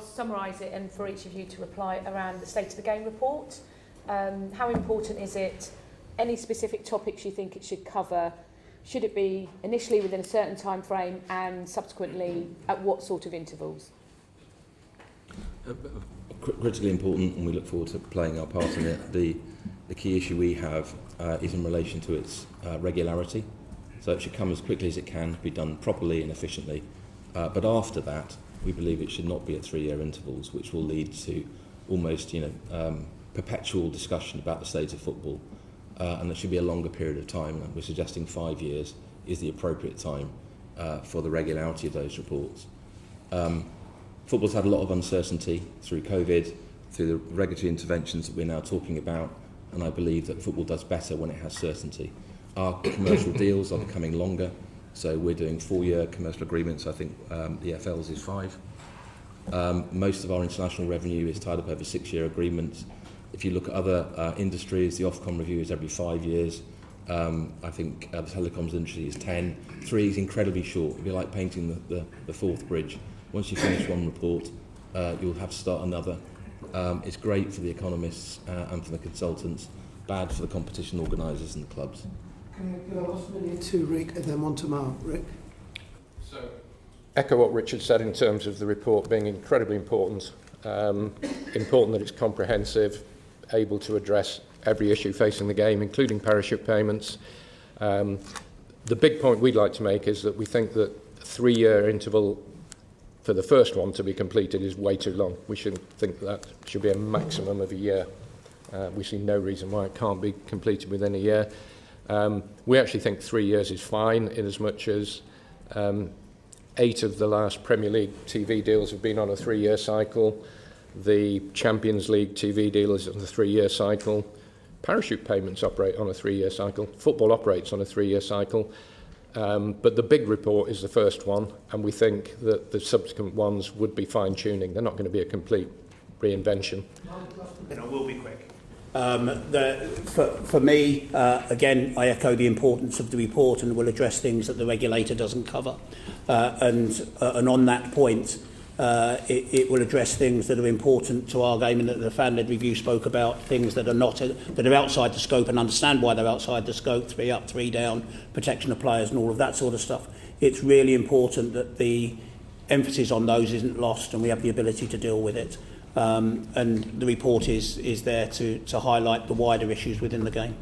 I'll summarise it and for each of you to reply around the State of the Game report. How important is it? Any specific topics you think it should cover? Should it be initially within a certain time frame and subsequently at what sort of intervals? Critically important, and we look forward to playing our part in it. The key issue we have is in relation to its regularity. So it should come as quickly as it can, be done properly and efficiently. But after that, we believe it should not be at 3-year intervals, which will lead to almost, perpetual discussion about the state of football. And there should be a longer period of time. We're suggesting 5 years is the appropriate time for the regularity of those reports. Football's had a lot of uncertainty through COVID, through the regulatory interventions that we're now talking about, and I believe that football does better when it has certainty. Our commercial deals are becoming longer, so we're doing 4-year commercial agreements. I think the EFL's is 5. Most of our international revenue is tied up over 6-year agreements. If you look at other industries, the Ofcom review is every 5 years. I think the telecoms industry is 10. 3 is incredibly short. It'd be like painting the Forth Bridge. Once you finish one report, you'll have to start another. It's great for the economists and for the consultants, bad for the competition organisers and the clubs. Can I give a last minute to Rick and then one to Mark? Rick? So, echo what Richard said in terms of the report being incredibly important. Important that it's comprehensive, able to address every issue facing the game, including parachute payments. The big point we'd like to make is that we think that a 3-year interval for the first one to be completed is way too long. We should think that should be a maximum of a year. We see no reason why it can't be completed within a year. We actually think 3 years is fine, in as much as 8 of the last Premier League TV deals have been on a 3-year cycle. The Champions League TV deal is on a 3-year cycle. Parachute payments operate on a 3-year cycle. Football operates on a 3-year cycle. But the big report is the first one, and we think that the subsequent ones would be fine-tuning. They're not going to be a complete reinvention. I will be quick. For me, again, I echo the importance of the report and will address things that the regulator doesn't cover. And on that point, it will address things that are important to our game, and that the fan-led review spoke about, things that are outside the scope, and understand why they're outside the scope, 3 up, 3 down, protection of players and all of that sort of stuff. It's really important that the emphasis on those isn't lost and we have the ability to deal with it. And the report is there to highlight the wider issues within the game.